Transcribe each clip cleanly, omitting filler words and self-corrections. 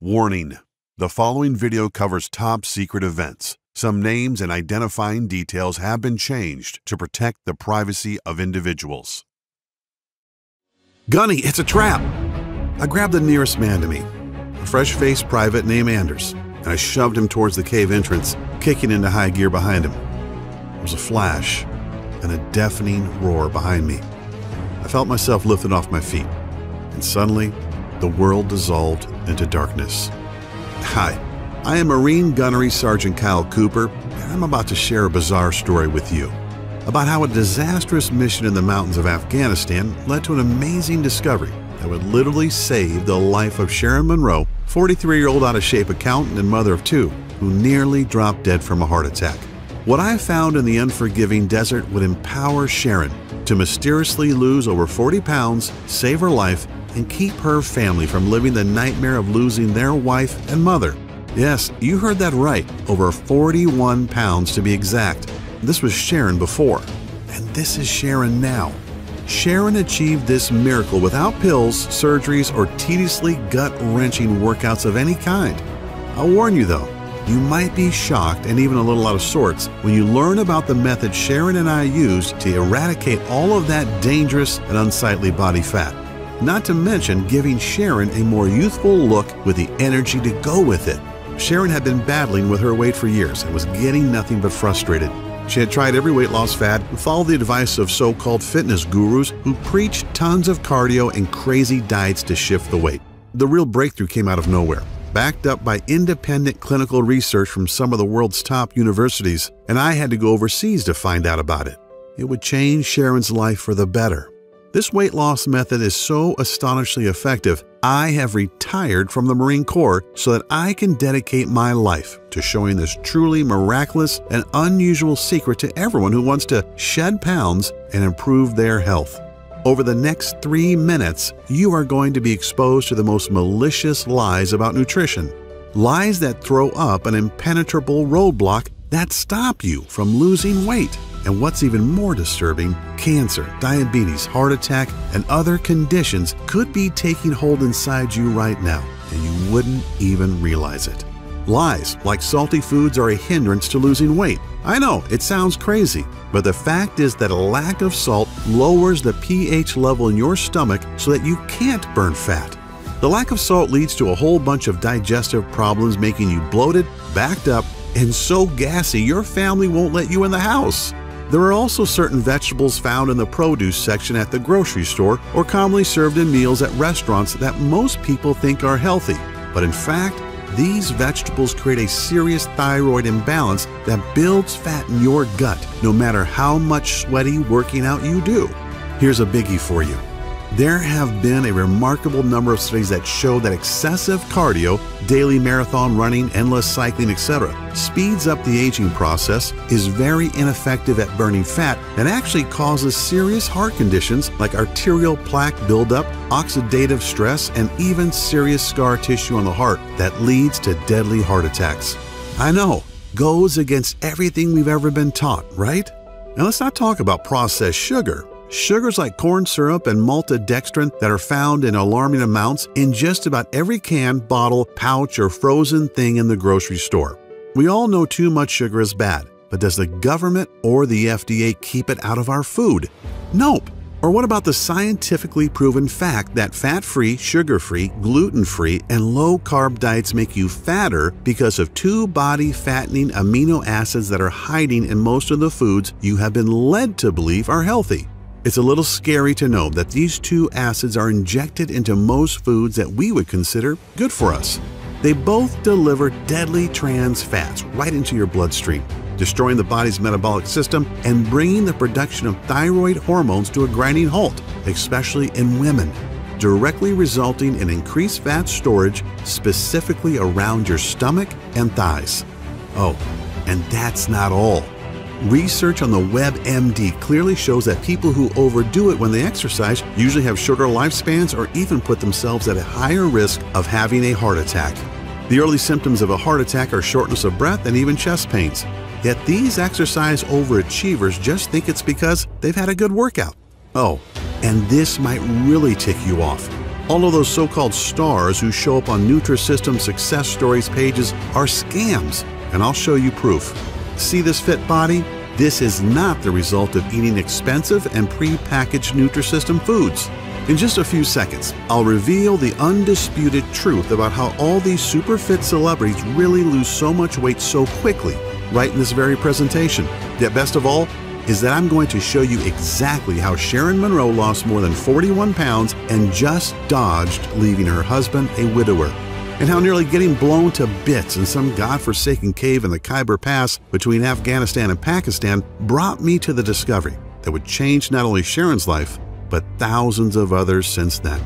Warning: the following video covers top secret events. Some names and identifying details have been changed to protect the privacy of individuals. Gunny, it's a trap! I grabbed the nearest man to me, a fresh-faced private named Anders, and I shoved him towards the cave entrance, kicking into high gear behind him. There was a flash and a deafening roar behind me. I felt myself lifted off my feet, and suddenly, the world dissolved into darkness. Hi, I am Marine Gunnery Sergeant Kyle Cooper, and I'm about to share a bizarre story with you about how a disastrous mission in the mountains of Afghanistan led to an amazing discovery that would literally save the life of Sharon Monroe, 43-year-old out-of-shape accountant and mother of two, who nearly dropped dead from a heart attack. What I found in the unforgiving desert would empower Sharon to mysteriously lose over 40 pounds, save her life, and keep her family from living the nightmare of losing their wife and mother. Yes, you heard that right, over 41 pounds to be exact. This was Sharon before, and this is Sharon now. Sharon achieved this miracle without pills, surgeries, or tediously gut-wrenching workouts of any kind. I'll warn you though, you might be shocked and even a little out of sorts when you learn about the method Sharon and I used to eradicate all of that dangerous and unsightly body fat. Not to mention giving Sharon a more youthful look with the energy to go with it. Sharon had been battling with her weight for years and was getting nothing but frustrated. She had tried every weight loss fad and followed the advice of so-called fitness gurus who preach tons of cardio and crazy diets to shift the weight. The real breakthrough came out of nowhere, backed up by independent clinical research from some of the world's top universities, and I had to go overseas to find out about it. It would change Sharon's life for the better. This weight loss method is so astonishingly effective, I have retired from the Marine Corps so that I can dedicate my life to showing this truly miraculous and unusual secret to everyone who wants to shed pounds and improve their health. Over the next 3 minutes, you are going to be exposed to the most malicious lies about nutrition. Lies that throw up an impenetrable roadblock that stop you from losing weight. And what's even more disturbing, cancer, diabetes, heart attack, and other conditions could be taking hold inside you right now, and you wouldn't even realize it. Lies like salty foods are a hindrance to losing weight. I know, it sounds crazy, but the fact is that a lack of salt lowers the pH level in your stomach so that you can't burn fat. The lack of salt leads to a whole bunch of digestive problems, making you bloated, backed up, and so gassy your family won't let you in the house. There are also certain vegetables found in the produce section at the grocery store or commonly served in meals at restaurants that most people think are healthy. But in fact, these vegetables create a serious thyroid imbalance that builds fat in your gut, no matter how much sweaty working out you do. Here's a biggie for you. There have been a remarkable number of studies that show that excessive cardio, daily marathon running, endless cycling, etc., speeds up the aging process, is very ineffective at burning fat, and actually causes serious heart conditions like arterial plaque buildup, oxidative stress, and even serious scar tissue on the heart that leads to deadly heart attacks. I know, goes against everything we've ever been taught, right? Now let's not talk about processed sugar. Sugars like corn syrup and maltodextrin that are found in alarming amounts in just about every can, bottle, pouch, or frozen thing in the grocery store. We all know too much sugar is bad, but does the government or the FDA keep it out of our food? Nope. Or what about the scientifically proven fact that fat-free, sugar-free, gluten-free, and low-carb diets make you fatter because of 2 body-fattening amino acids that are hiding in most of the foods you have been led to believe are healthy? It's a little scary to know that these 2 acids are injected into most foods that we would consider good for us. They both deliver deadly trans fats right into your bloodstream, destroying the body's metabolic system and bringing the production of thyroid hormones to a grinding halt, especially in women, directly resulting in increased fat storage specifically around your stomach and thighs. Oh, and that's not all. Research on the WebMD clearly shows that people who overdo it when they exercise usually have shorter lifespans or even put themselves at a higher risk of having a heart attack. The early symptoms of a heart attack are shortness of breath and even chest pains. Yet these exercise overachievers just think it's because they've had a good workout. Oh, and this might really tick you off. All of those so-called stars who show up on Nutrisystem success stories pages are scams, and I'll show you proof. See this fit body? This is not the result of eating expensive and pre-packaged Nutrisystem foods. In just a few seconds, I'll reveal the undisputed truth about how all these super fit celebrities really lose so much weight so quickly, right in this very presentation. Yet best of all is that I'm going to show you exactly how Sharon Monroe lost more than 41 pounds and just dodged leaving her husband a widower, and how nearly getting blown to bits in some godforsaken cave in the Khyber Pass between Afghanistan and Pakistan brought me to the discovery that would change not only Sharon's life, but thousands of others since then.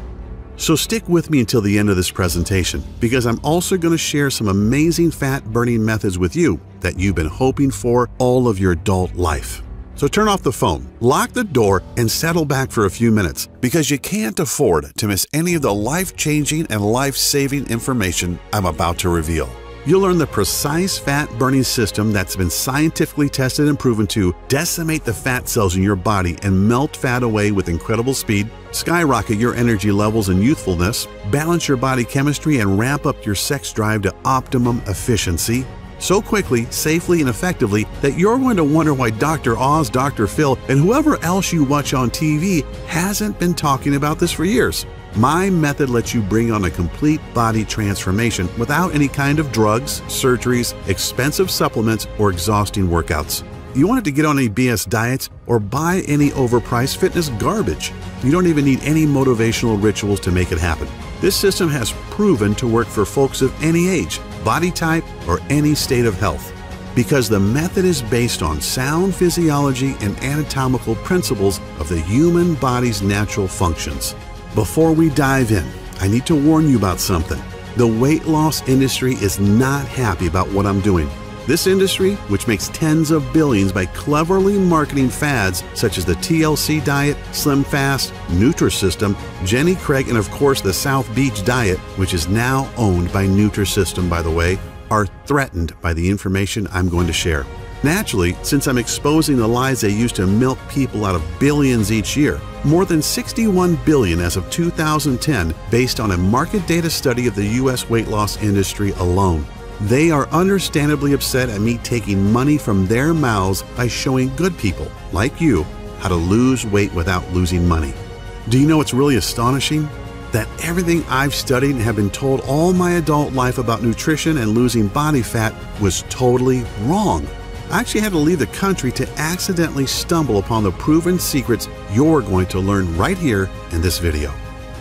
So stick with me until the end of this presentation, because I'm also going to share some amazing fat-burning methods with you that you've been hoping for all of your adult life. So turn off the phone, lock the door, and settle back for a few minutes, because you can't afford to miss any of the life-changing and life-saving information I'm about to reveal. You'll learn the precise fat-burning system that's been scientifically tested and proven to decimate the fat cells in your body and melt fat away with incredible speed, skyrocket your energy levels and youthfulness, balance your body chemistry, and ramp up your sex drive to optimum efficiency so quickly, safely, and effectively that you're going to wonder why Dr. Oz, Dr. Phil, and whoever else you watch on TV hasn't been talking about this for years. My method lets you bring on a complete body transformation without any kind of drugs, surgeries, expensive supplements, or exhausting workouts. You want it to get on any BS diets or buy any overpriced fitness garbage. You don't even need any motivational rituals to make it happen. This system has proven to work for folks of any age, body type, or any state of health, because the method is based on sound physiology and anatomical principles of the human body's natural functions. Before we dive in, I need to warn you about something. The weight loss industry is not happy about what I'm doing. This industry, which makes tens of billions by cleverly marketing fads such as the TLC diet, Slim Fast, Nutrisystem, Jenny Craig, and of course the South Beach diet, which is now owned by Nutrisystem, by the way, are threatened by the information I'm going to share. Naturally, since I'm exposing the lies they use to milk people out of billions each year, more than 61 billion as of 2010, based on a market data study of the U.S. weight loss industry alone. They are understandably upset at me taking money from their mouths by showing good people, like you, how to lose weight without losing money. Do you know what's really astonishing? That everything I've studied and have been told all my adult life about nutrition and losing body fat was totally wrong. I actually had to leave the country to accidentally stumble upon the proven secrets you're going to learn right here in this video.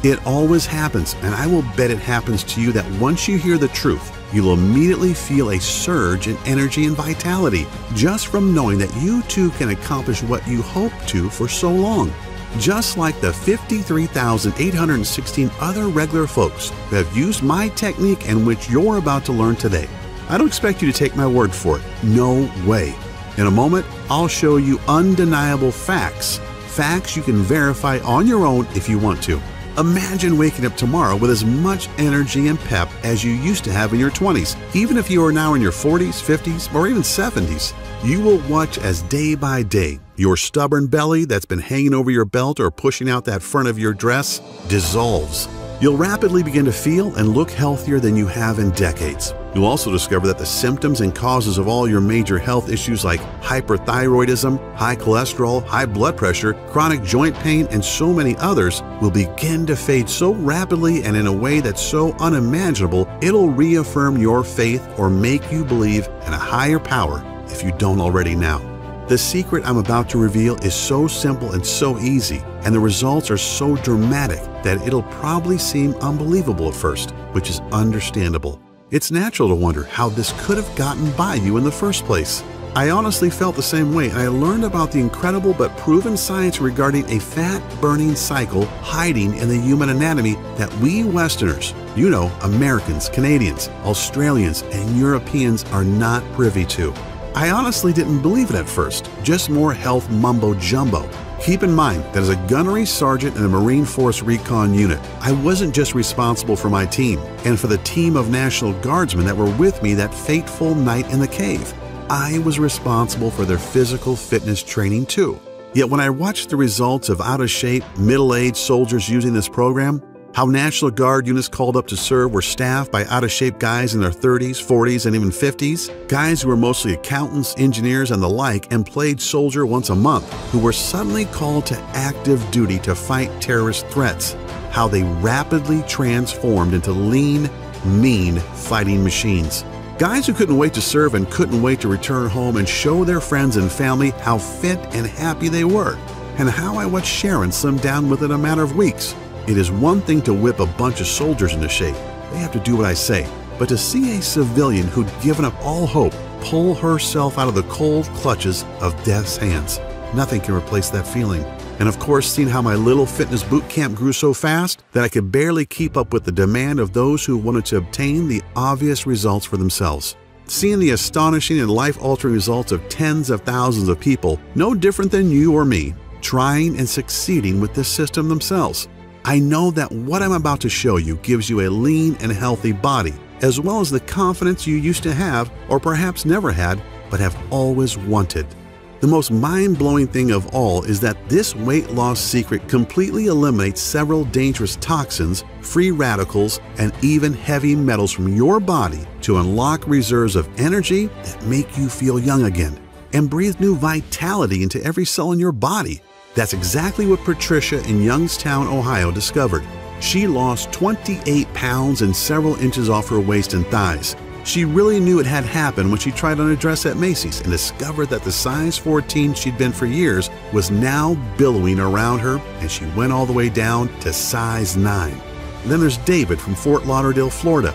It always happens, and I will bet it happens to you that once you hear the truth, you'll immediately feel a surge in energy and vitality just from knowing that you too can accomplish what you hoped to for so long. Just like the 53,816 other regular folks who have used my technique and which you're about to learn today. I don't expect you to take my word for it. No way. In a moment, I'll show you undeniable facts. Facts you can verify on your own if you want to. Imagine waking up tomorrow with as much energy and pep as you used to have in your 20s. Even if you are now in your 40s, 50s, or even 70s, you will watch as day by day your stubborn belly that's been hanging over your belt or pushing out that front of your dress dissolves. You'll rapidly begin to feel and look healthier than you have in decades. You'll also discover that the symptoms and causes of all your major health issues like hyperthyroidism, high cholesterol, high blood pressure, chronic joint pain, and so many others will begin to fade so rapidly and in a way that's so unimaginable, it'll reaffirm your faith or make you believe in a higher power if you don't already now. The secret I'm about to reveal is so simple and so easy, and the results are so dramatic that it'll probably seem unbelievable at first, which is understandable. It's natural to wonder how this could have gotten by you in the first place. I honestly felt the same way, and I learned about the incredible but proven science regarding a fat-burning cycle hiding in the human anatomy that we Westerners, you know, Americans, Canadians, Australians, and Europeans are not privy to. I honestly didn't believe it at first, just more health mumbo-jumbo. Keep in mind that as a gunnery sergeant in the Marine Force Recon Unit, I wasn't just responsible for my team and for the team of National Guardsmen that were with me that fateful night in the cave. I was responsible for their physical fitness training too. Yet when I watched the results of out-of-shape, middle-aged soldiers using this program, How National Guard units called up to serve were staffed by out-of-shape guys in their 30s, 40s, and even 50s, guys who were mostly accountants, engineers, and the like, and played soldier once a month, who were suddenly called to active duty to fight terrorist threats. How they rapidly transformed into lean, mean fighting machines. Guys who couldn't wait to serve and couldn't wait to return home and show their friends and family how fit and happy they were, and how I watched Sharon slim down within a matter of weeks. It is one thing to whip a bunch of soldiers into shape. They have to do what I say. But to see a civilian who'd given up all hope pull herself out of the cold clutches of death's hands, nothing can replace that feeling. And of course, seeing how my little fitness boot camp grew so fast that I could barely keep up with the demand of those who wanted to obtain the obvious results for themselves. Seeing the astonishing and life-altering results of tens of thousands of people, no different than you or me, trying and succeeding with this system themselves. I know that what I'm about to show you gives you a lean and healthy body, as well as the confidence you used to have, or perhaps never had, but have always wanted. The most mind-blowing thing of all is that this weight loss secret completely eliminates several dangerous toxins, free radicals, and even heavy metals from your body to unlock reserves of energy that make you feel young again and breathe new vitality into every cell in your body. That's exactly what Patricia in Youngstown, Ohio discovered. She lost 28 pounds and several inches off her waist and thighs. She really knew it had happened when she tried on a dress at Macy's and discovered that the size 14 she'd been for years was now billowing around her, and she went all the way down to size 9. And then there's David from Fort Lauderdale, Florida,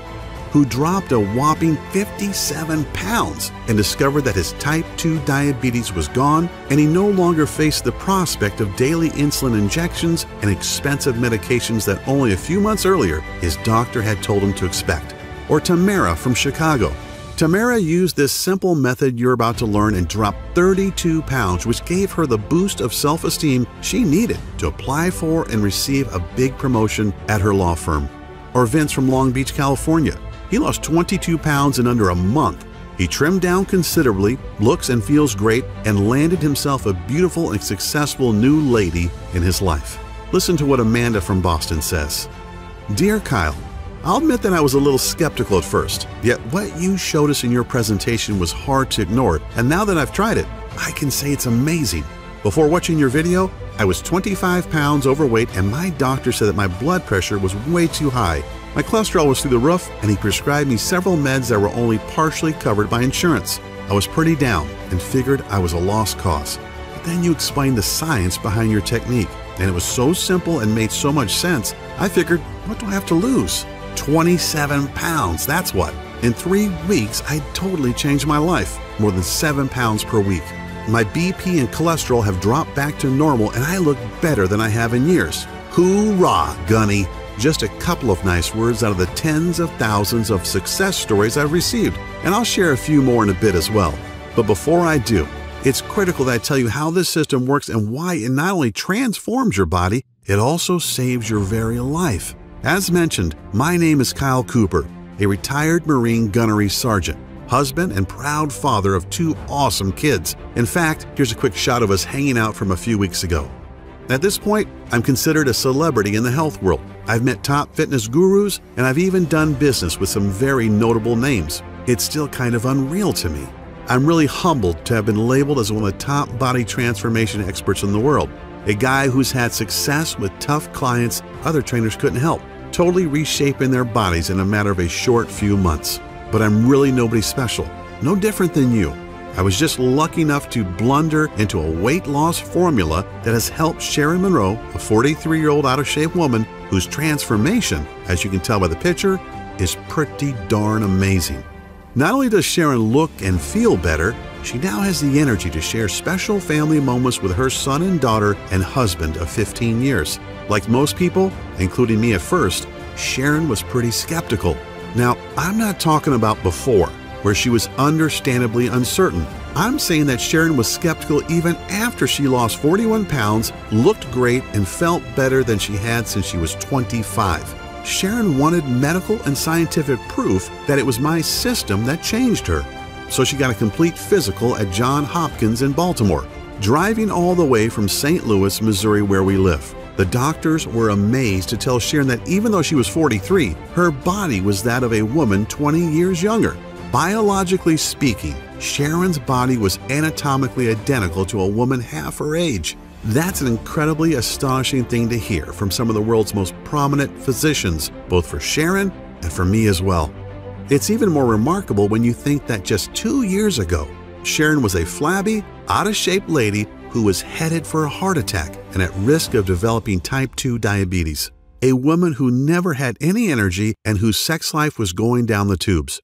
who dropped a whopping 57 pounds and discovered that his type 2 diabetes was gone and he no longer faced the prospect of daily insulin injections and expensive medications that only a few months earlier his doctor had told him to expect. Or Tamara from Chicago. Tamara used this simple method you're about to learn and dropped 32 pounds, which gave her the boost of self-esteem she needed to apply for and receive a big promotion at her law firm. Or Vince from Long Beach, California. He lost 22 pounds in under a month. He trimmed down considerably, looks and feels great, and landed himself a beautiful and successful new lady in his life. Listen to what Amanda from Boston says. Dear Kyle, I'll admit that I was a little skeptical at first, yet what you showed us in your presentation was hard to ignore, and now that I've tried it, I can say it's amazing. Before watching your video, I was 25 pounds overweight and my doctor said that my blood pressure was way too high. My cholesterol was through the roof and he prescribed me several meds that were only partially covered by insurance. I was pretty down and figured I was a lost cause. But then you explained the science behind your technique, and it was so simple and made so much sense, I figured, what do I have to lose? 27 pounds, that's what. In 3 weeks, I totally changed my life, more than 7 pounds per week. My BP and cholesterol have dropped back to normal and I look better than I have in years. Hoorah, Gunny! Just a couple of nice words out of the tens of thousands of success stories I've received, and I'll share a few more in a bit as well. But before I do, it's critical that I tell you how this system works and why it not only transforms your body, it also saves your very life. As mentioned, my name is Kyle Cooper, a retired Marine gunnery sergeant, husband and proud father of 2 awesome kids. In fact, here's a quick shot of us hanging out from a few weeks ago. At this point, I'm considered a celebrity in the health world. I've met top fitness gurus, and I've even done business with some very notable names. It's still kind of unreal to me. I'm really humbled to have been labeled as one of the top body transformation experts in the world, a guy who's had success with tough clients other trainers couldn't help, totally reshaping their bodies in a matter of a short few months. But I'm really nobody special, no different than you. I was just lucky enough to blunder into a weight loss formula that has helped Sharon Monroe, a 43-year-old out-of-shape woman whose transformation, as you can tell by the picture, is pretty darn amazing. Not only does Sharon look and feel better, she now has the energy to share special family moments with her son and daughter and husband of 15 years. Like most people, including me at first, Sharon was pretty skeptical. Now, I'm not talking about before, where she was understandably uncertain. I'm saying that Sharon was skeptical even after she lost 41 pounds, looked great, and felt better than she had since she was 25. Sharon wanted medical and scientific proof that it was my system that changed her. So she got a complete physical at Johns Hopkins in Baltimore, driving all the way from St. Louis, Missouri, where we live. The doctors were amazed to tell Sharon that even though she was 43, her body was that of a woman 20 years younger. Biologically speaking, Sharon's body was anatomically identical to a woman half her age. That's an incredibly astonishing thing to hear from some of the world's most prominent physicians, both for Sharon and for me as well. It's even more remarkable when you think that just 2 years ago, Sharon was a flabby, out-of-shape lady who was headed for a heart attack and at risk of developing type 2 diabetes. A woman who never had any energy and whose sex life was going down the tubes.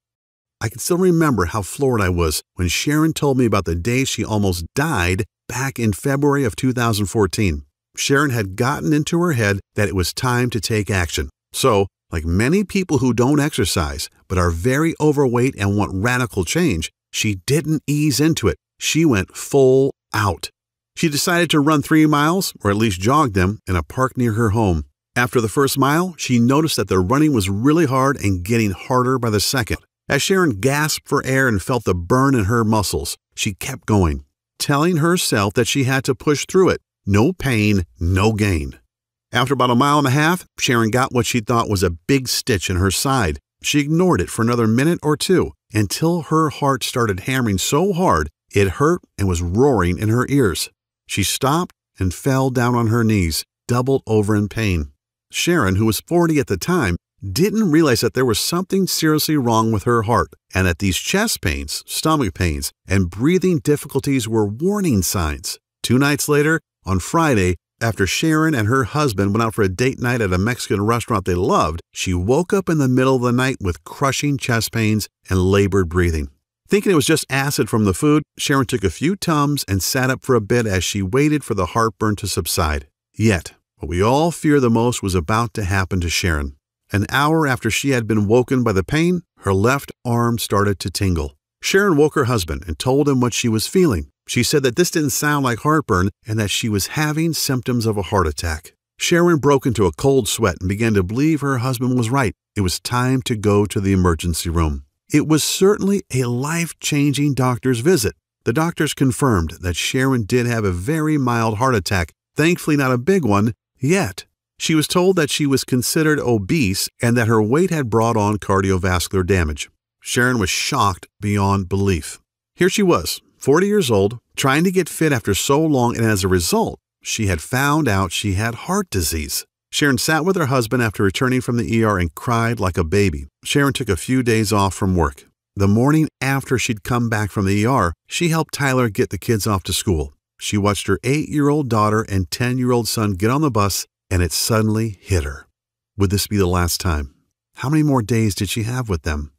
I can still remember how floored I was when Sharon told me about the day she almost died back in February of 2014. Sharon had gotten into her head that it was time to take action. So, like many people who don't exercise but are very overweight and want radical change, she didn't ease into it. She went full out. She decided to run 3 miles, or at least jog them, in a park near her home. After the first mile, she noticed that the running was really hard and getting harder by the second. As Sharon gasped for air and felt the burn in her muscles, she kept going, telling herself that she had to push through it. No pain, no gain. After about 1.5 miles, Sharon got what she thought was a big stitch in her side. She ignored it for another minute or two until her heart started hammering so hard it hurt and was roaring in her ears. She stopped and fell down on her knees, doubled over in pain. Sharon, who was 40 at the time, didn't realize that there was something seriously wrong with her heart and that these chest pains, stomach pains, and breathing difficulties were warning signs. 2 nights later, on Friday, after Sharon and her husband went out for a date night at a Mexican restaurant they loved, she woke up in the middle of the night with crushing chest pains and labored breathing. Thinking it was just acid from the food, Sharon took a few Tums and sat up for a bit as she waited for the heartburn to subside. Yet, what we all fear the most was about to happen to Sharon. An hour after she had been woken by the pain, her left arm started to tingle. Sharon woke her husband and told him what she was feeling. She said that this didn't sound like heartburn and that she was having symptoms of a heart attack. Sharon broke into a cold sweat and began to believe her husband was right. It was time to go to the emergency room. It was certainly a life-changing doctor's visit. The doctors confirmed that Sharon did have a very mild heart attack, thankfully not a big one yet. She was told that she was considered obese and that her weight had brought on cardiovascular damage. Sharon was shocked beyond belief. Here she was, 40 years old, trying to get fit after so long, and as a result, she had found out she had heart disease. Sharon sat with her husband after returning from the ER and cried like a baby. Sharon took a few days off from work. The morning after she'd come back from the ER, she helped Tyler get the kids off to school. She watched her 8-year-old daughter and 10-year-old son get on the bus, and it suddenly hit her. Would this be the last time? How many more days did she have with them?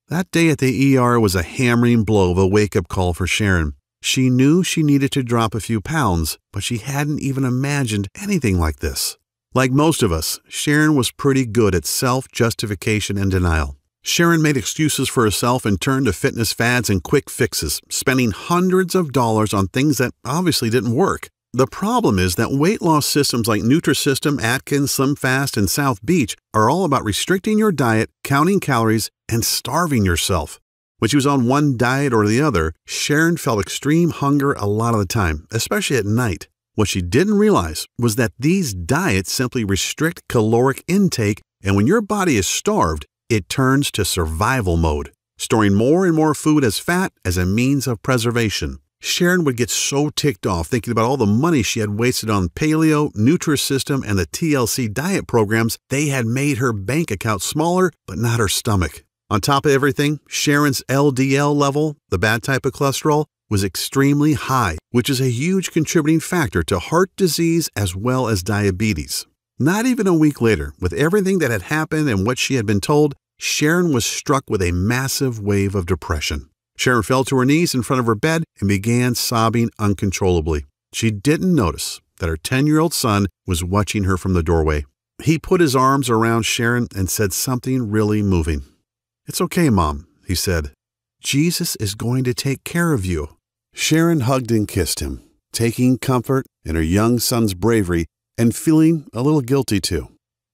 That day at the ER was a hammering blow of a wake-up call for Sharon. She knew she needed to drop a few pounds, but she hadn't even imagined anything like this. Like most of us, Sharon was pretty good at self-justification and denial. Sharon made excuses for herself and turned to fitness fads and quick fixes, spending hundreds of dollars on things that obviously didn't work. The problem is that weight loss systems like Nutrisystem, Atkins, SlimFast, and South Beach are all about restricting your diet, counting calories, and starving yourself. When she was on one diet or the other, Sharon felt extreme hunger a lot of the time, especially at night. What she didn't realize was that these diets simply restrict caloric intake, and when your body is starved, it turns to survival mode, storing more and more food as fat as a means of preservation. Sharon would get so ticked off thinking about all the money she had wasted on paleo, Nutrisystem, and the TLC diet programs. They had made her bank account smaller, but not her stomach. On top of everything, Sharon's LDL level, the bad type of cholesterol, was extremely high, which is a huge contributing factor to heart disease as well as diabetes. Not even a week later, with everything that had happened and what she had been told, Sharon was struck with a massive wave of depression. Sharon fell to her knees in front of her bed and began sobbing uncontrollably. She didn't notice that her 10-year-old son was watching her from the doorway. He put his arms around Sharon and said something really moving. "It's okay, Mom," he said. "Jesus is going to take care of you." Sharon hugged and kissed him, taking comfort in her young son's bravery and feeling a little guilty too.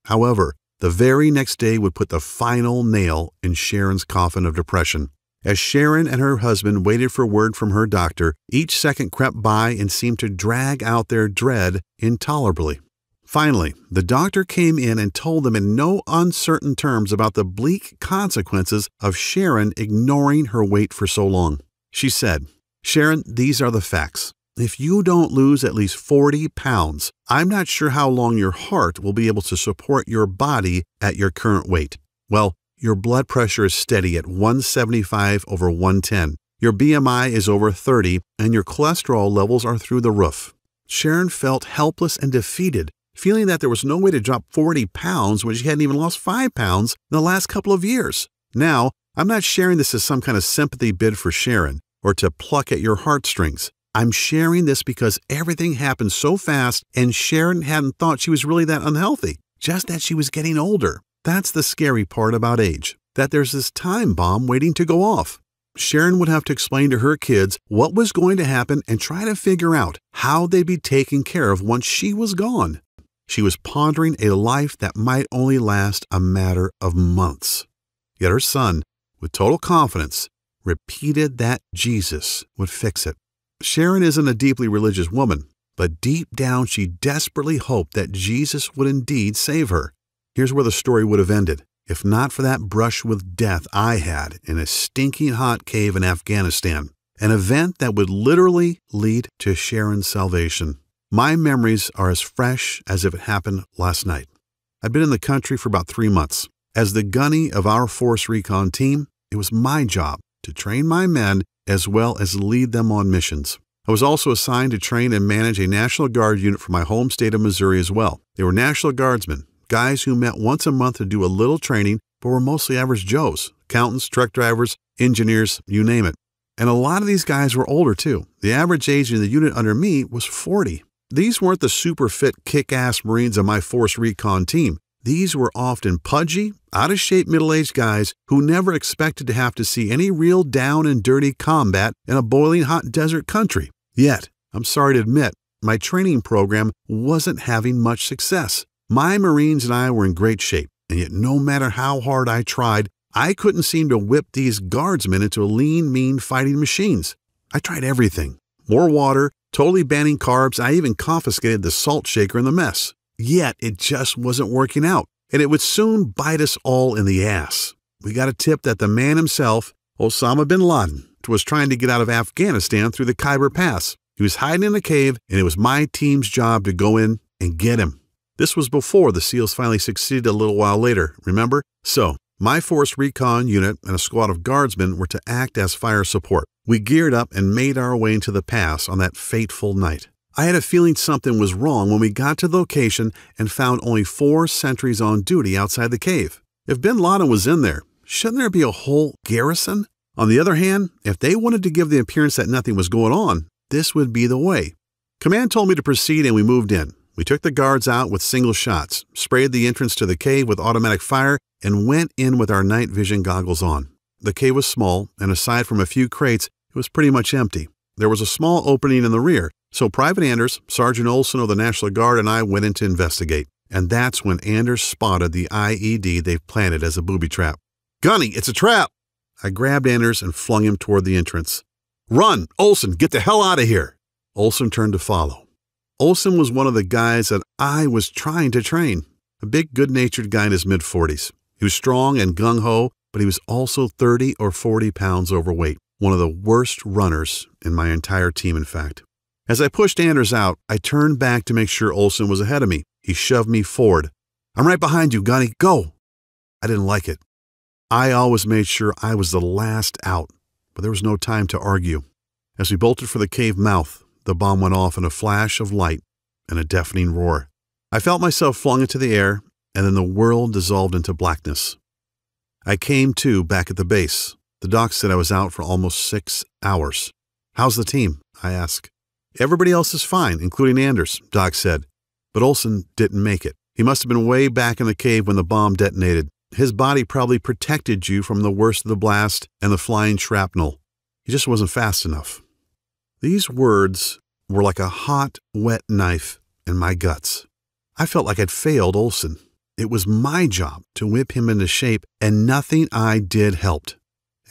However, the very next day would put the final nail in Sharon's coffin of depression. As Sharon and her husband waited for word from her doctor, each second crept by and seemed to drag out their dread intolerably. Finally, the doctor came in and told them in no uncertain terms about the bleak consequences of Sharon ignoring her weight for so long. She said, "Sharon, these are the facts. If you don't lose at least 40 pounds, I'm not sure how long your heart will be able to support your body at your current weight. Well, your blood pressure is steady at 175/110. Your BMI is over 30, and your cholesterol levels are through the roof." Sharon felt helpless and defeated, feeling that there was no way to drop 40 pounds when she hadn't even lost 5 pounds in the last couple of years. Now, I'm not sharing this as some kind of sympathy bid for Sharon or to pluck at your heartstrings. I'm sharing this because everything happened so fast and Sharon hadn't thought she was really that unhealthy, just that she was getting older. That's the scary part about age, that there's this time bomb waiting to go off. Sharon would have to explain to her kids what was going to happen and try to figure out how they'd be taken care of once she was gone. She was pondering a life that might only last a matter of months. Yet her son, with total confidence, repeated that Jesus would fix it. Sharon isn't a deeply religious woman, but deep down she desperately hoped that Jesus would indeed save her. Here's where the story would have ended, if not for that brush with death I had in a stinking hot cave in Afghanistan, an event that would literally lead to Sharon's salvation. My memories are as fresh as if it happened last night. I'd been in the country for about 3 months. As the gunny of our force recon team, it was my job to train my men as well as lead them on missions. I was also assigned to train and manage a National Guard unit for my home state of Missouri as well. They were National Guardsmen, guys who met once a month to do a little training, but were mostly average Joes, accountants, truck drivers, engineers, you name it. And a lot of these guys were older too. The average age in the unit under me was 40. These weren't the super fit kick-ass Marines of my force recon team. These were often pudgy, out-of-shape middle-aged guys who never expected to have to see any real down and dirty combat in a boiling hot desert country. Yet, I'm sorry to admit, my training program wasn't having much success. My Marines and I were in great shape, and yet no matter how hard I tried, I couldn't seem to whip these guardsmen into lean, mean fighting machines. I tried everything. More water, totally banning carbs, I even confiscated the salt shaker in the mess. Yet it just wasn't working out, and it would soon bite us all in the ass. We got a tip that the man himself, Osama bin Laden, was trying to get out of Afghanistan through the Khyber Pass. He was hiding in a cave, and it was my team's job to go in and get him. This was before the SEALs finally succeeded a little while later, remember? So, my force recon unit and a squad of guardsmen were to act as fire support. We geared up and made our way into the pass on that fateful night. I had a feeling something was wrong when we got to the location and found only 4 sentries on duty outside the cave. If bin Laden was in there, shouldn't there be a whole garrison? On the other hand, if they wanted to give the appearance that nothing was going on, this would be the way. Command told me to proceed and we moved in. We took the guards out with single shots, sprayed the entrance to the cave with automatic fire, and went in with our night vision goggles on. The cave was small, and aside from a few crates, it was pretty much empty. There was a small opening in the rear, so Private Anders, Sergeant Olson of the National Guard, and I went in to investigate. And that's when Anders spotted the IED they've planted as a booby trap. "Gunny, it's a trap!" I grabbed Anders and flung him toward the entrance. "Run! Olson, get the hell out of here!" Olson turned to follow. Olson was one of the guys that I was trying to train. A big, good-natured guy in his mid-40s. He was strong and gung-ho, but he was also 30 or 40 pounds overweight. One of the worst runners in my entire team, in fact. As I pushed Anders out, I turned back to make sure Olson was ahead of me. He shoved me forward. "I'm right behind you, Gunny. Go!" I didn't like it. I always made sure I was the last out, but there was no time to argue. As we bolted for the cave mouth, the bomb went off in a flash of light and a deafening roar. I felt myself flung into the air, and then the world dissolved into blackness. I came to back at the base. The doc said I was out for almost 6 hours. "How's the team?" I asked. "Everybody else is fine, including Anders," Doc said. "But Olson didn't make it. He must have been way back in the cave when the bomb detonated. His body probably protected you from the worst of the blast and the flying shrapnel. He just wasn't fast enough." These words were like a hot, wet knife in my guts. I felt like I'd failed Olson. It was my job to whip him into shape, and nothing I did helped.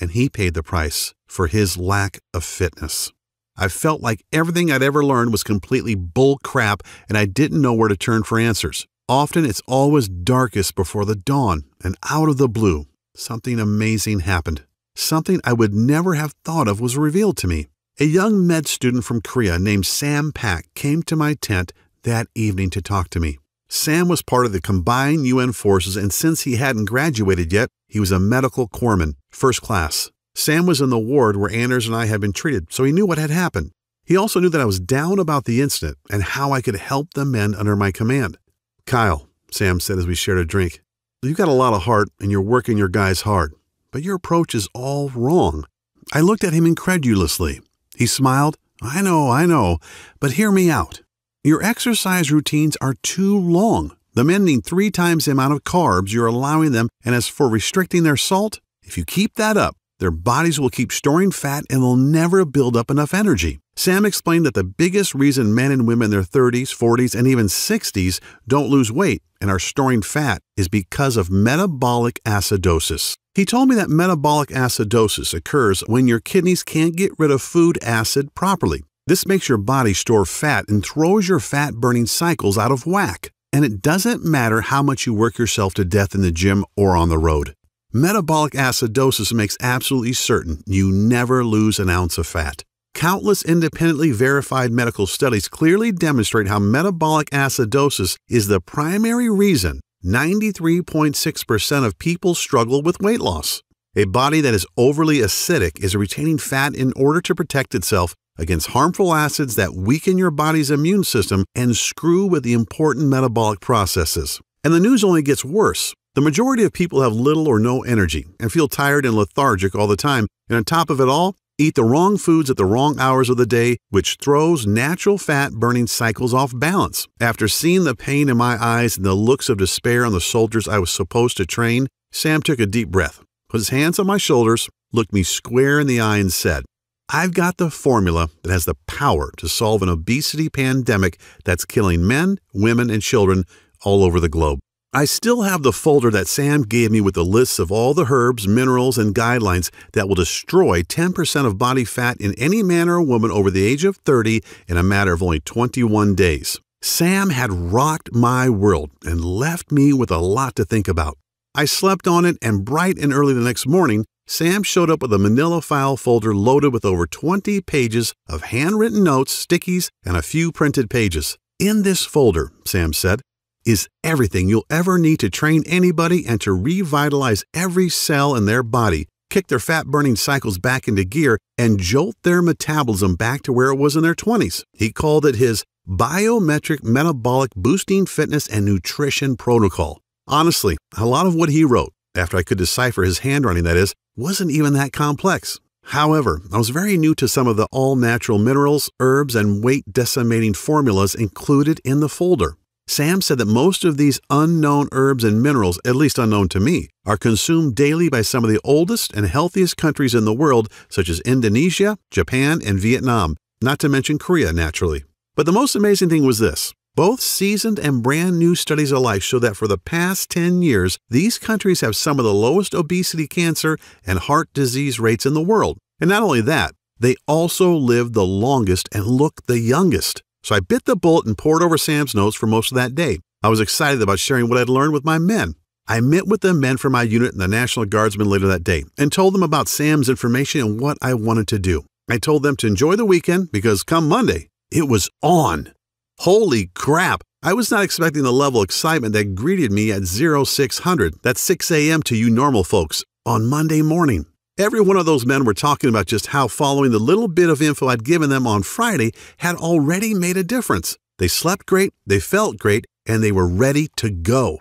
And he paid the price for his lack of fitness. I felt like everything I'd ever learned was completely bull crap and I didn't know where to turn for answers. Often it's always darkest before the dawn, and out of the blue, something amazing happened. Something I would never have thought of was revealed to me. A young med student from Korea named Sam Pak came to my tent that evening to talk to me. Sam was part of the combined UN forces, and since he hadn't graduated yet, he was a medical corpsman, first class. Sam was in the ward where Anders and I had been treated, so he knew what had happened. He also knew that I was down about the incident and how I could help the men under my command. "Kyle," Sam said as we shared a drink, "you've got a lot of heart and you're working your guys hard, but your approach is all wrong." I looked at him incredulously. He smiled. I know, but hear me out. Your exercise routines are too long. The men need 3 times the amount of carbs you're allowing them, and as for restricting their salt, if you keep that up, their bodies will keep storing fat and they'll never build up enough energy. Sam explained that the biggest reason men and women in their 30s, 40s, and even 60s don't lose weight and are storing fat is because of metabolic acidosis. He told me that metabolic acidosis occurs when your kidneys can't get rid of food acid properly. This makes your body store fat and throws your fat-burning cycles out of whack. And it doesn't matter how much you work yourself to death in the gym or on the road. Metabolic acidosis makes absolutely certain you never lose an ounce of fat. Countless independently verified medical studies clearly demonstrate how metabolic acidosis is the primary reason 93.6% of people struggle with weight loss. A body that is overly acidic is retaining fat in order to protect itself against harmful acids that weaken your body's immune system and screw with the important metabolic processes. And the news only gets worse. The majority of people have little or no energy and feel tired and lethargic all the time, and on top of it all, eat the wrong foods at the wrong hours of the day, which throws natural fat-burning cycles off balance. After seeing the pain in my eyes and the looks of despair on the soldiers I was supposed to train, Sam took a deep breath, put his hands on my shoulders, looked me square in the eye and said, "I've got the formula that has the power to solve an obesity pandemic that's killing men, women, and children all over the globe." I still have the folder that Sam gave me with the lists of all the herbs, minerals, and guidelines that will destroy 10% of body fat in any man or woman over the age of 30 in a matter of only 21 days. Sam had rocked my world and left me with a lot to think about. I slept on it, and bright and early the next morning, Sam showed up with a manila file folder loaded with over 20 pages of handwritten notes, stickies, and a few printed pages. "In this folder," Sam said, "is everything you'll ever need to train anybody and to revitalize every cell in their body, kick their fat-burning cycles back into gear, and jolt their metabolism back to where it was in their 20s. He called it his Biometric Metabolic Boosting Fitness and Nutrition Protocol. Honestly, a lot of what he wrote, after I could decipher his handwriting that is, wasn't even that complex. However, I was very new to some of the all-natural minerals, herbs, and weight-decimating formulas included in the folder. Sam said that most of these unknown herbs and minerals, at least unknown to me, are consumed daily by some of the oldest and healthiest countries in the world, such as Indonesia, Japan, and Vietnam, not to mention Korea, naturally. But the most amazing thing was this. Both seasoned and brand new studies alike show that for the past 10 years, these countries have some of the lowest obesity, cancer, and heart disease rates in the world. And not only that, they also live the longest and look the youngest. So I bit the bullet and pored over Sam's notes for most of that day. I was excited about sharing what I'd learned with my men. I met with the men from my unit and the National Guardsmen later that day and told them about Sam's information and what I wanted to do. I told them to enjoy the weekend because come Monday, it was on. Holy crap! I was not expecting the level of excitement that greeted me at 0600, that's 6 a.m. to you normal folks, on Monday morning. Every one of those men were talking about just how following the little bit of info I'd given them on Friday had already made a difference. They slept great, they felt great, and they were ready to go.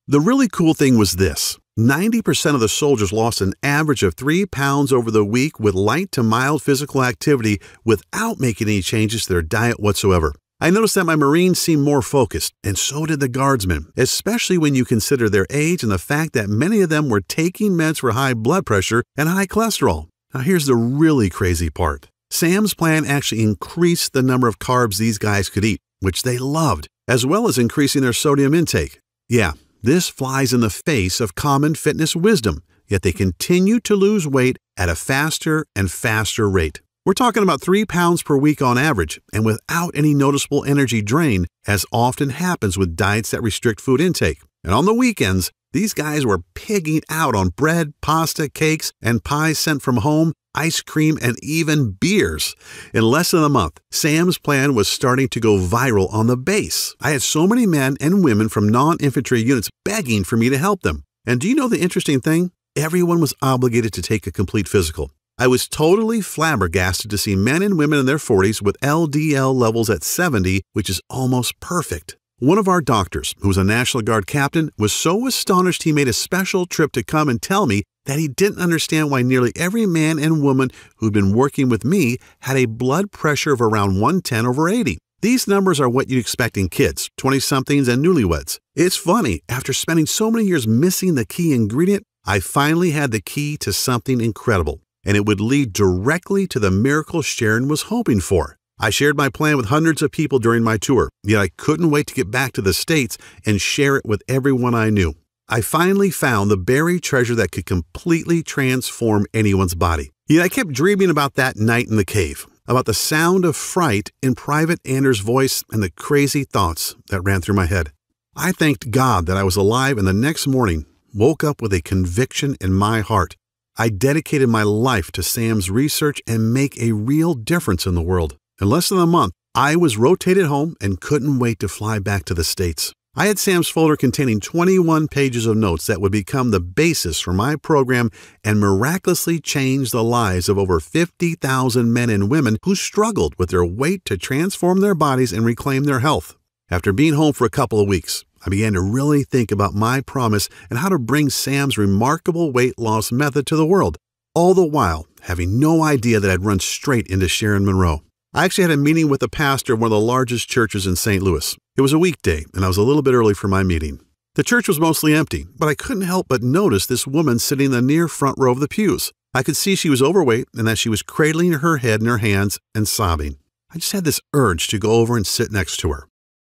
The really cool thing was this. 90% of the soldiers lost an average of 3 pounds over the week with light to mild physical activity without making any changes to their diet whatsoever. I noticed that my Marines seemed more focused, and so did the Guardsmen, especially when you consider their age and the fact that many of them were taking meds for high blood pressure and high cholesterol. Now here's the really crazy part. Sam's plan actually increased the number of carbs these guys could eat, which they loved, as well as increasing their sodium intake. Yeah, this flies in the face of common fitness wisdom, yet they continue to lose weight at a faster and faster rate. We're talking about 3 pounds per week on average, and without any noticeable energy drain, as often happens with diets that restrict food intake. And on the weekends, these guys were pigging out on bread, pasta, cakes, and pies sent from home, ice cream, and even beers. In less than a month, Sam's plan was starting to go viral on the base. I had so many men and women from non-infantry units begging for me to help them. And do you know the interesting thing? Everyone was obligated to take a complete physical. I was totally flabbergasted to see men and women in their 40s with LDL levels at 70, which is almost perfect. One of our doctors, who was a National Guard captain, was so astonished he made a special trip to come and tell me that he didn't understand why nearly every man and woman who'd been working with me had a blood pressure of around 110/80. These numbers are what you'd expect in kids, 20-somethings, and newlyweds. It's funny, after spending so many years missing the key ingredient, I finally had the key to something incredible, and it would lead directly to the miracle Sharon was hoping for. I shared my plan with hundreds of people during my tour, yet I couldn't wait to get back to the States and share it with everyone I knew. I finally found the buried treasure that could completely transform anyone's body. Yet I kept dreaming about that night in the cave, about the sound of fright in Private Anders' voice and the crazy thoughts that ran through my head. I thanked God that I was alive, and the next morning woke up with a conviction in my heart. I dedicated my life to Sam's research and make a real difference in the world. In less than a month, I was rotated home and couldn't wait to fly back to the States. I had Sam's folder containing 21 pages of notes that would become the basis for my program and miraculously change the lives of over 50,000 men and women who struggled with their weight to transform their bodies and reclaim their health. After being home for a couple of weeks, I began to really think about my promise and how to bring Sam's remarkable weight loss method to the world, all the while having no idea that I'd run straight into Sharon Monroe. I actually had a meeting with the pastor of one of the largest churches in St. Louis. It was a weekday, and I was a little bit early for my meeting. The church was mostly empty, but I couldn't help but notice this woman sitting in the near front row of the pews. I could see she was overweight and that she was cradling her head in her hands and sobbing. I just had this urge to go over and sit next to her.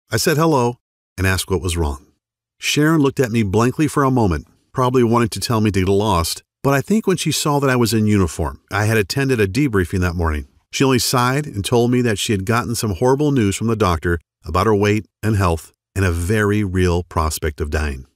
I said hello and asked what was wrong. Sharon looked at me blankly for a moment, probably wanting to tell me to get lost, but I think when she saw that I was in uniform, I had attended a debriefing that morning. She only sighed and told me that she had gotten some horrible news from the doctor about her weight and health and a very real prospect of dying.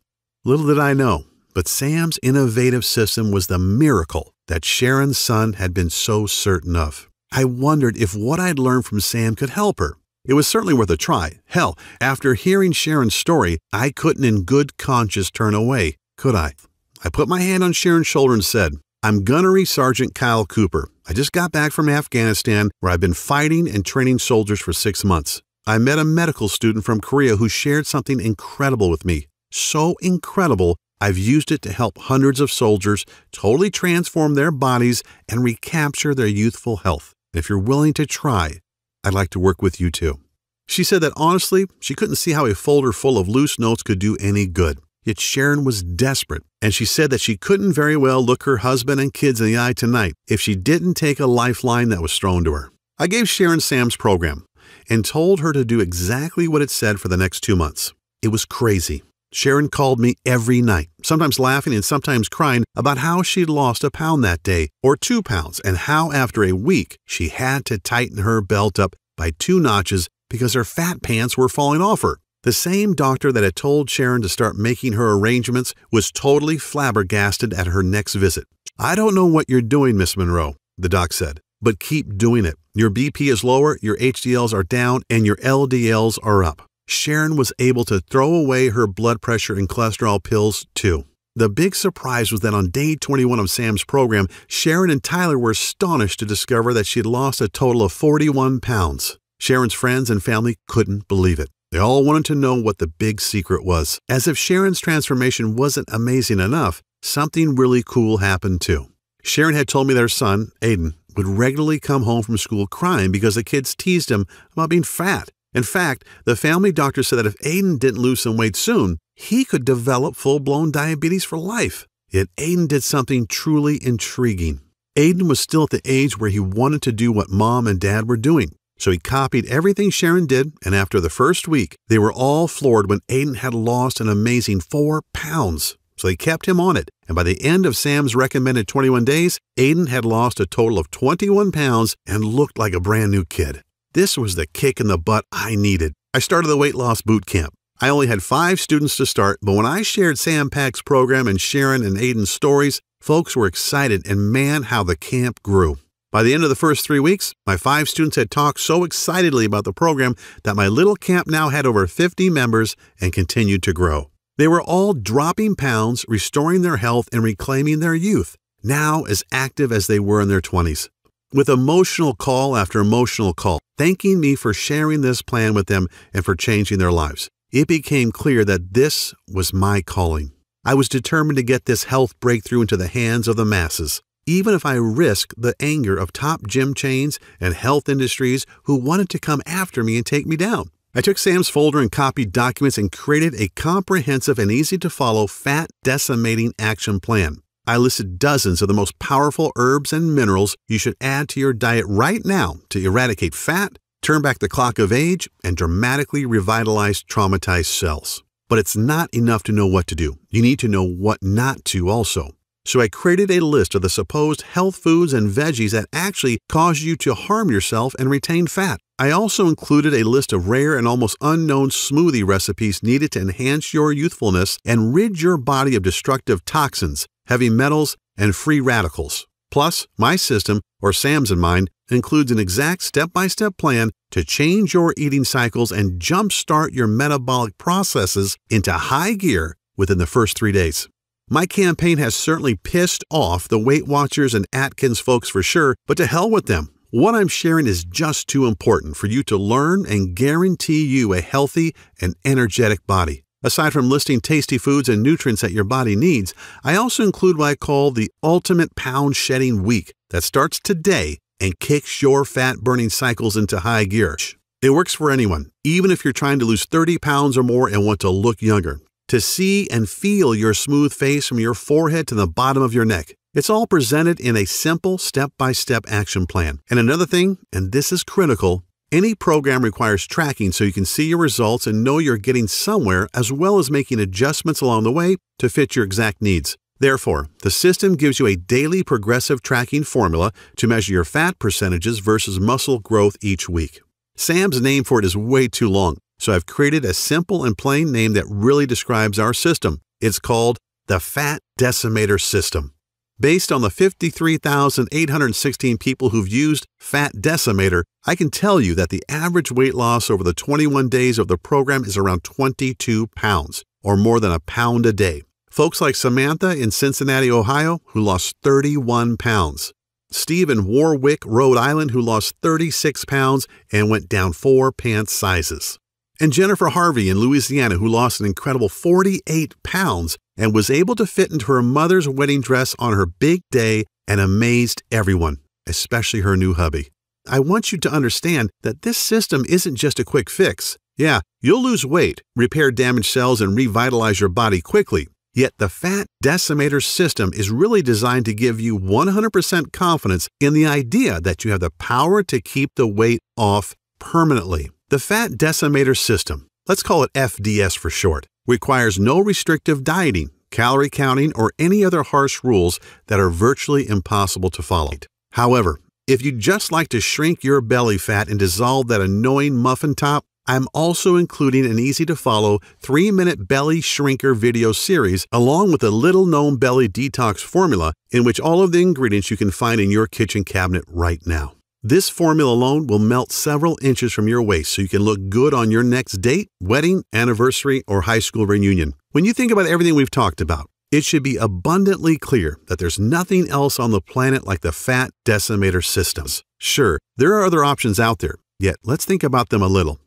Little did I know, but Sam's innovative system was the miracle that Sharon's son had been so certain of. I wondered if what I'd learned from Sam could help her. It was certainly worth a try. Hell, after hearing Sharon's story, I couldn't in good conscience turn away, could I? I put my hand on Sharon's shoulder and said, "I'm Gunnery Sergeant Kyle Cooper. I just got back from Afghanistan, where I've been fighting and training soldiers for 6 months. I met a medical student from Korea who shared something incredible with me. So incredible, I've used it to help hundreds of soldiers totally transform their bodies and recapture their youthful health. And if you're willing to try, I'd like to work with you too." She said that honestly, she couldn't see how a folder full of loose notes could do any good. Yet Sharon was desperate, and she said that she couldn't very well look her husband and kids in the eye tonight if she didn't take a lifeline that was thrown to her. I gave Sharon Sam's program and told her to do exactly what it said for the next 2 months. It was crazy. Sharon called me every night, sometimes laughing and sometimes crying about how she'd lost a pound that day or 2 pounds and how after a week she had to tighten her belt up by 2 notches because her fat pants were falling off her. The same doctor that had told Sharon to start making her arrangements was totally flabbergasted at her next visit. "I don't know what you're doing, Miss Monroe," the doc said, "but keep doing it. Your BP is lower, your HDLs are down, and your LDLs are up." Sharon was able to throw away her blood pressure and cholesterol pills too. The big surprise was that on day 21 of Sam's program, Sharon and Tyler were astonished to discover that she had lost a total of 41 pounds. Sharon's friends and family couldn't believe it. They all wanted to know what the big secret was. As if Sharon's transformation wasn't amazing enough, something really cool happened too. Sharon had told me that her son, Aiden, would regularly come home from school crying because the kids teased him about being fat. In fact, the family doctor said that if Aiden didn't lose some weight soon, he could develop full-blown diabetes for life. Yet Aiden did something truly intriguing. Aiden was still at the age where he wanted to do what Mom and Dad were doing. So he copied everything Sharon did, and after the first week, they were all floored when Aiden had lost an amazing 4 pounds. So they kept him on it, And by the end of Sam's recommended 21 days, Aiden had lost a total of 21 pounds and looked like a brand new kid. This was the kick in the butt I needed. I started the weight loss boot camp. I only had 5 students to start, but when I shared Sam Pack's program and Sharon and Aiden's stories, folks were excited, and man, how the camp grew. By the end of the first 3 weeks, my 5 students had talked so excitedly about the program that my little camp now had over 50 members and continued to grow. They were all dropping pounds, restoring their health, and reclaiming their youth, now as active as they were in their 20s. With emotional call after emotional call, thanking me for sharing this plan with them and for changing their lives, it became clear that this was my calling. I was determined to get this health breakthrough into the hands of the masses, even if I risked the anger of top gym chains and health industries who wanted to come after me and take me down. I took Sam's folder and copied documents and created a comprehensive and easy-to-follow fat-decimating action plan. I listed dozens of the most powerful herbs and minerals you should add to your diet right now to eradicate fat, turn back the clock of age, and dramatically revitalize traumatized cells. But it's not enough to know what to do. You need to know what not to also. So I created a list of the supposed health foods and veggies that actually cause you to harm yourself and retain fat. I also included a list of rare and almost unknown smoothie recipes needed to enhance your youthfulness and rid your body of destructive toxins, heavy metals, and free radicals. Plus, my system, or Sam's in mine, includes an exact step-by-step plan to change your eating cycles and jumpstart your metabolic processes into high gear within the first 3 days. My campaign has certainly pissed off the Weight Watchers and Atkins folks for sure, but to hell with them. What I'm sharing is just too important for you to learn and guarantee you a healthy and energetic body. Aside from listing tasty foods and nutrients that your body needs, I also include what I call the Ultimate Pound Shedding Week that starts today and kicks your fat-burning cycles into high gear. It works for anyone, even if you're trying to lose 30 pounds or more and want to look younger. To see and feel your smooth face from your forehead to the bottom of your neck. It's all presented in a simple step-by-step action plan. And another thing, and this is critical, any program requires tracking so you can see your results and know you're getting somewhere, as well as making adjustments along the way to fit your exact needs. Therefore, the system gives you a daily progressive tracking formula to measure your fat percentages versus muscle growth each week. Sam's name for it is way too long, so I've created a simple and plain name that really describes our system. It's called the Fat Decimator System. Based on the 53,816 people who've used Fat Decimator, I can tell you that the average weight loss over the 21 days of the program is around 22 pounds, or more than a pound a day. Folks like Samantha in Cincinnati, Ohio, who lost 31 pounds. Steve in Warwick, Rhode Island, who lost 36 pounds and went down 4 pant sizes. And Jennifer Harvey in Louisiana, who lost an incredible 48 pounds and was able to fit into her mother's wedding dress on her big day and amazed everyone, especially her new hubby. I want you to understand that this system isn't just a quick fix. Yeah, you'll lose weight, repair damaged cells, and revitalize your body quickly. Yet the Fat Decimator system is really designed to give you 100% confidence in the idea that you have the power to keep the weight off permanently. The Fat Decimator system, let's call it FDS for short, requires no restrictive dieting, calorie counting, or any other harsh rules that are virtually impossible to follow. However, if you'd just like to shrink your belly fat and dissolve that annoying muffin top, I'm also including an easy-to-follow 3-minute belly shrinker video series along with a little-known belly detox formula in which all of the ingredients you can find in your kitchen cabinet right now. This formula alone will melt several inches from your waist so you can look good on your next date, wedding, anniversary, or high school reunion. When you think about everything we've talked about, it should be abundantly clear that there's nothing else on the planet like the Fat Decimator systems. Sure, there are other options out there, yet let's think about them a little.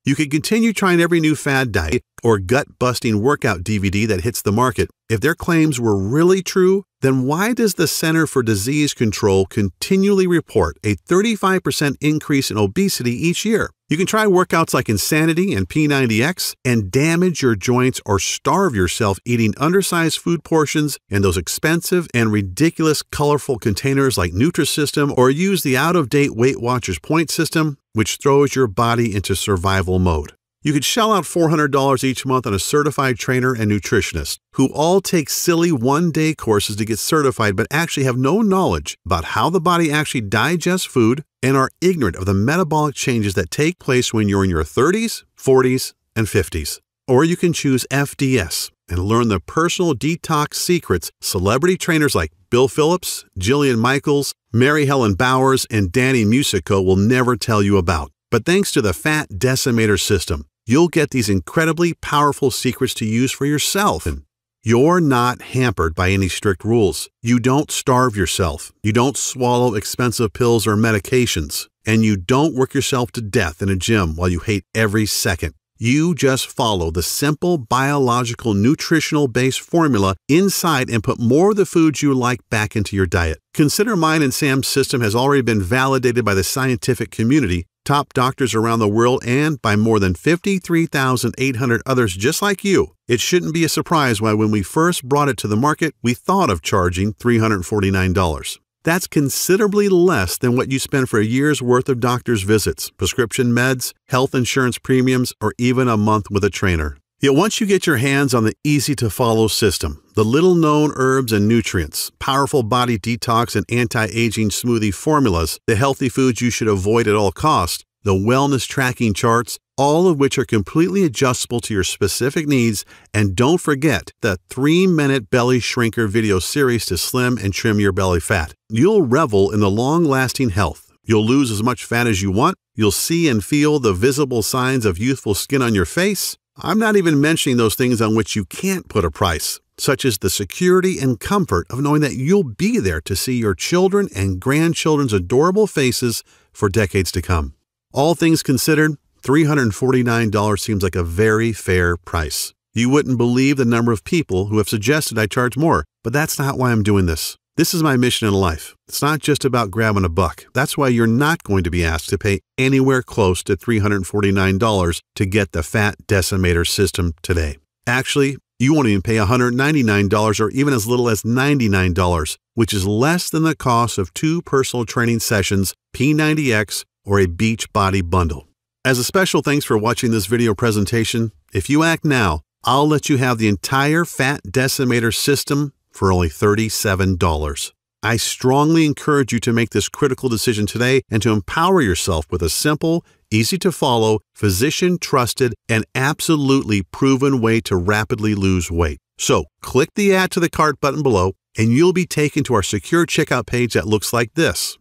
You could continue trying every new fad diet or gut-busting workout DVD that hits the market. If their claims were really true, then why does the Center for Disease Control continually report a 35% increase in obesity each year? You can try workouts like Insanity and P90X and damage your joints or starve yourself eating undersized food portions in those expensive and ridiculous colorful containers like Nutrisystem, or use the out-of-date Weight Watchers point system, which throws your body into survival mode. You could shell out $400 each month on a certified trainer and nutritionist who all take silly one-day courses to get certified but actually have no knowledge about how the body actually digests food and are ignorant of the metabolic changes that take place when you're in your 30s, 40s, and 50s. Or you can choose FDS and learn the personal detox secrets celebrity trainers like Bill Phillips, Jillian Michaels, Mary Helen Bowers, and Danny Musico will never tell you about. But thanks to the Fat Decimator system, you'll get these incredibly powerful secrets to use for yourself. And you're not hampered by any strict rules. You don't starve yourself. You don't swallow expensive pills or medications. And you don't work yourself to death in a gym while you hate every second. You just follow the simple biological nutritional-based formula inside and put more of the foods you like back into your diet. Consider mine and Sam's system has already been validated by the scientific community, top doctors around the world, and by more than 53,800 others just like you. It shouldn't be a surprise why when we first brought it to the market, we thought of charging $349. That's considerably less than what you spend for a year's worth of doctor's visits, prescription meds, health insurance premiums, or even a month with a trainer. Yet once you get your hands on the easy-to-follow system, the little-known herbs and nutrients, powerful body detox and anti-aging smoothie formulas, the healthy foods you should avoid at all costs, the wellness tracking charts, all of which are completely adjustable to your specific needs, and don't forget the 3-minute belly shrinker video series to slim and trim your belly fat. You'll revel in the long-lasting health. You'll lose as much fat as you want. You'll see and feel the visible signs of youthful skin on your face. I'm not even mentioning those things on which you can't put a price, such as the security and comfort of knowing that you'll be there to see your children and grandchildren's adorable faces for decades to come. All things considered, $349 seems like a very fair price. You wouldn't believe the number of people who have suggested I charge more, but that's not why I'm doing this. This is my mission in life. It's not just about grabbing a buck. That's why you're not going to be asked to pay anywhere close to $349 to get the Fat Decimator system today. Actually, you won't even pay $199 or even as little as $99, which is less than the cost of 2 personal training sessions, P90X, or a Beachbody bundle. As a special thanks for watching this video presentation, if you act now, I'll let you have the entire Fat Decimator system for only $37. I strongly encourage you to make this critical decision today and to empower yourself with a simple, easy-to-follow, physician-trusted, and absolutely proven way to rapidly lose weight. So, click the Add to the Cart button below, and you'll be taken to our secure checkout page that looks like this.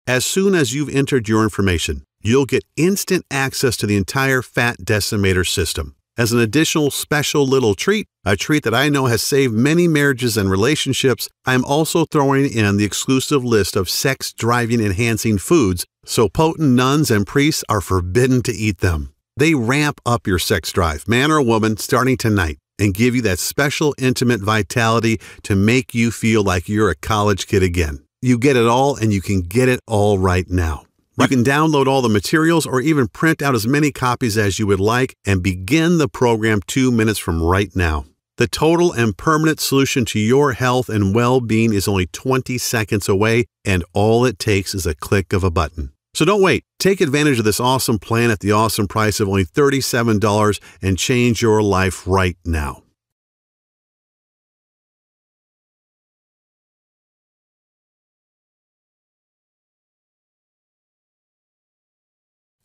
As soon as you've entered your information, you'll get instant access to the entire Fat Decimator system. As an additional special little treat, a treat that I know has saved many marriages and relationships, I'm also throwing in the exclusive list of sex-driving enhancing foods, so potent nuns and priests are forbidden to eat them. They ramp up your sex drive, man or woman, starting tonight, and give you that special intimate vitality to make you feel like you're a college kid again. You get it all, and you can get it all right now. You can download all the materials or even print out as many copies as you would like and begin the program 2 minutes from right now. The total and permanent solution to your health and well-being is only 20 seconds away, and all it takes is a click of a button. So don't wait. Take advantage of this awesome plan at the awesome price of only $37 and change your life right now.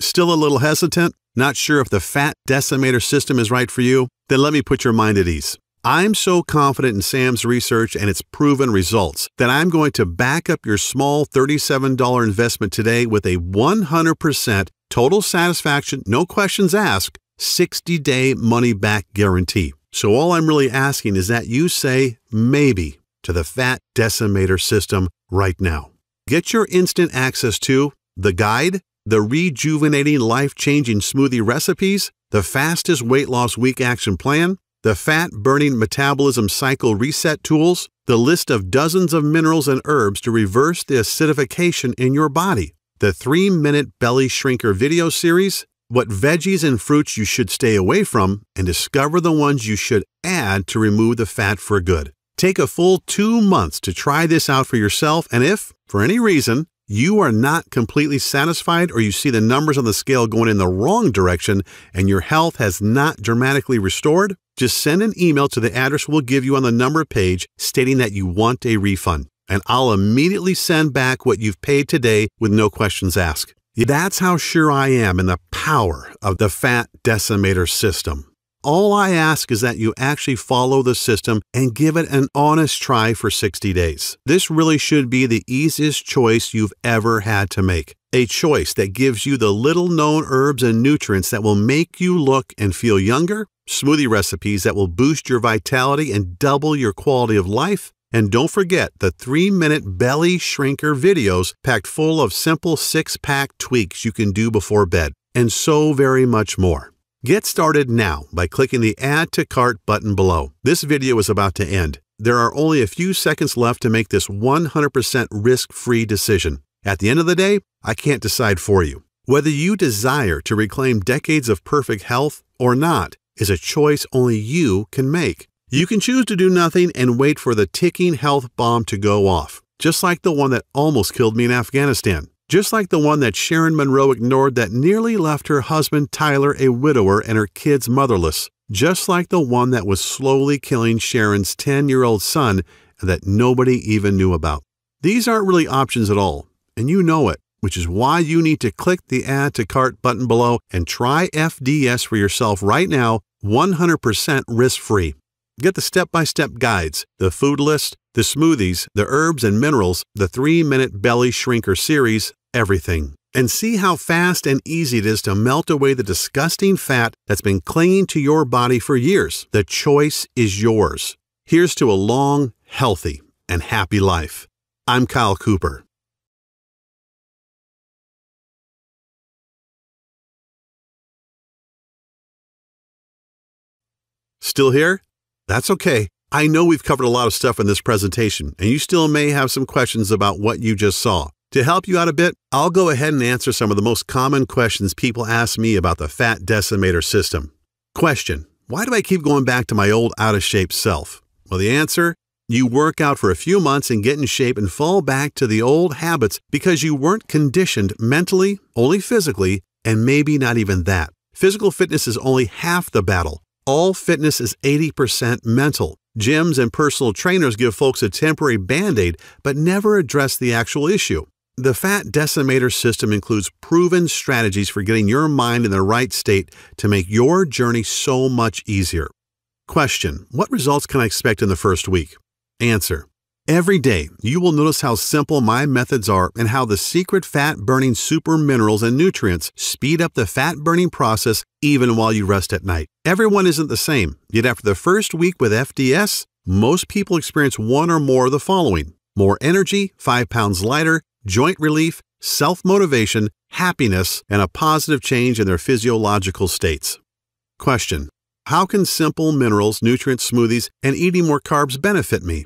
Still a little hesitant? Not sure if the Fat Decimator system is right for you? Then let me put your mind at ease. I'm so confident in Sam's research and its proven results that I'm going to back up your small $37 investment today with a 100% total satisfaction, no questions asked, 60-day money-back guarantee. So all I'm really asking is that you say maybe to the Fat Decimator system right now. Get your instant access to the guide, the rejuvenating, life-changing smoothie recipes, the fastest weight loss week action plan, the fat-burning metabolism cycle reset tools, the list of dozens of minerals and herbs to reverse the acidification in your body, the 3-minute belly shrinker video series, what veggies and fruits you should stay away from, and discover the ones you should add to remove the fat for good. Take a full 2 months to try this out for yourself, and if, for any reason, you are not completely satisfied or you see the numbers on the scale going in the wrong direction and your health has not dramatically restored, just send an email to the address we'll give you on the number page stating that you want a refund, and I'll immediately send back what you've paid today with no questions asked. That's how sure I am in the power of the Fat Decimator system. All I ask is that you actually follow the system and give it an honest try for 60 days. This really should be the easiest choice you've ever had to make. A choice that gives you the little-known herbs and nutrients that will make you look and feel younger, smoothie recipes that will boost your vitality and double your quality of life, and don't forget the 3-minute belly shrinker videos packed full of simple 6-pack tweaks you can do before bed, and so very much more. Get started now by clicking the Add to Cart button below. This video is about to end. There are only a few seconds left to make this 100% risk-free decision. At the end of the day, I can't decide for you. Whether you desire to reclaim decades of perfect health or not is a choice only you can make. You can choose to do nothing and wait for the ticking health bomb to go off, just like the one that almost killed me in Afghanistan. Just like the one that Sharon Monroe ignored that nearly left her husband Tyler a widower and her kids motherless. Just like the one that was slowly killing Sharon's 10-year-old son and that nobody even knew about. These aren't really options at all, and you know it, which is why you need to click the Add to Cart button below and try FDS for yourself right now, 100% risk-free. Get the step-by-step guides, the food list, the smoothies, the herbs and minerals, the 3-minute belly shrinker series, everything. And see how fast and easy it is to melt away the disgusting fat that's been clinging to your body for years. The choice is yours. Here's to a long, healthy, and happy life. I'm Kyle Cooper. Still here? That's okay. I know we've covered a lot of stuff in this presentation, and you still may have some questions about what you just saw. To help you out a bit, I'll go ahead and answer some of the most common questions people ask me about the Fat Decimator system. Question: why do I keep going back to my old out-of-shape self? Well, the answer: you work out for a few months and get in shape and fall back to the old habits because you weren't conditioned mentally, only physically, and maybe not even that. Physical fitness is only half the battle. All fitness is 80% mental. Gyms and personal trainers give folks a temporary band-aid but never address the actual issue. The Fat Decimator system includes proven strategies for getting your mind in the right state to make your journey so much easier. Question: what results can I expect in the first week? Answer: every day you will notice how simple my methods are and how the secret fat-burning super minerals and nutrients speed up the fat-burning process even while you rest at night. Everyone isn't the same, yet after the first week with FDS, most people experience one or more of the following: more energy, 5 pounds lighter, joint relief, self-motivation, happiness, and a positive change in their physiological states. Question: how can simple minerals, nutrient smoothies, and eating more carbs benefit me?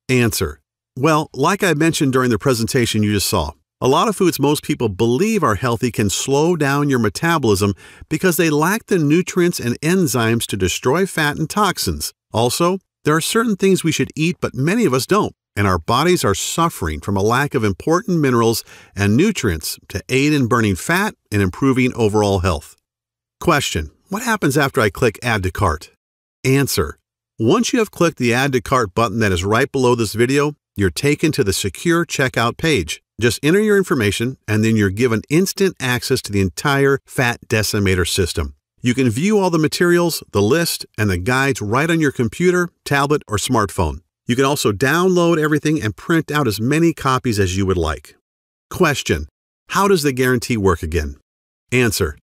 Answer: well, like I mentioned during the presentation you just saw, a lot of foods most people believe are healthy can slow down your metabolism because they lack the nutrients and enzymes to destroy fat and toxins. Also, there are certain things we should eat but many of us don't, and our bodies are suffering from a lack of important minerals and nutrients to aid in burning fat and improving overall health. Question: what happens after I click Add to Cart? Answer: once you have clicked the Add to Cart button that is right below this video, you're taken to the secure checkout page. Just enter your information and then you're given instant access to the entire Fat Decimator system. You can view all the materials, the list, and the guides right on your computer, tablet, or smartphone. You can also download everything and print out as many copies as you would like. Question: how does the guarantee work again? Answer: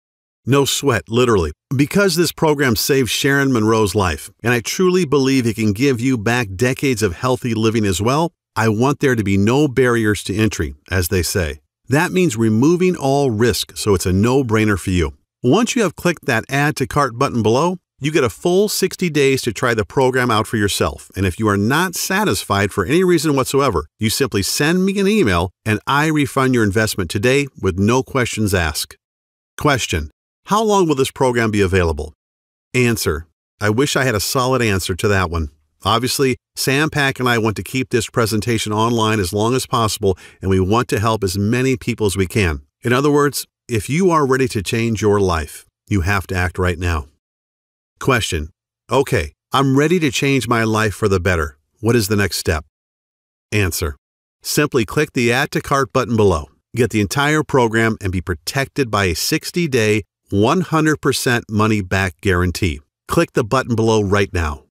no sweat, literally. Because this program saved Sharon Monroe's life, and I truly believe it can give you back decades of healthy living as well, I want there to be no barriers to entry, as they say. That means removing all risk, so it's a no-brainer for you. Once you have clicked that Add to Cart button below, you get a full 60 days to try the program out for yourself, and if you are not satisfied for any reason whatsoever, you simply send me an email and I refund your investment today with no questions asked. Question: how long will this program be available? Answer: I wish I had a solid answer to that one. Obviously, Sam Pack and I want to keep this presentation online as long as possible, and we want to help as many people as we can. In other words, if you are ready to change your life, you have to act right now. Question: Okay, I'm ready to change my life for the better. What is the next step? Answer: simply click the Add to Cart button below. Get the entire program and be protected by a 60-day, 100% money-back guarantee. Click the button below right now.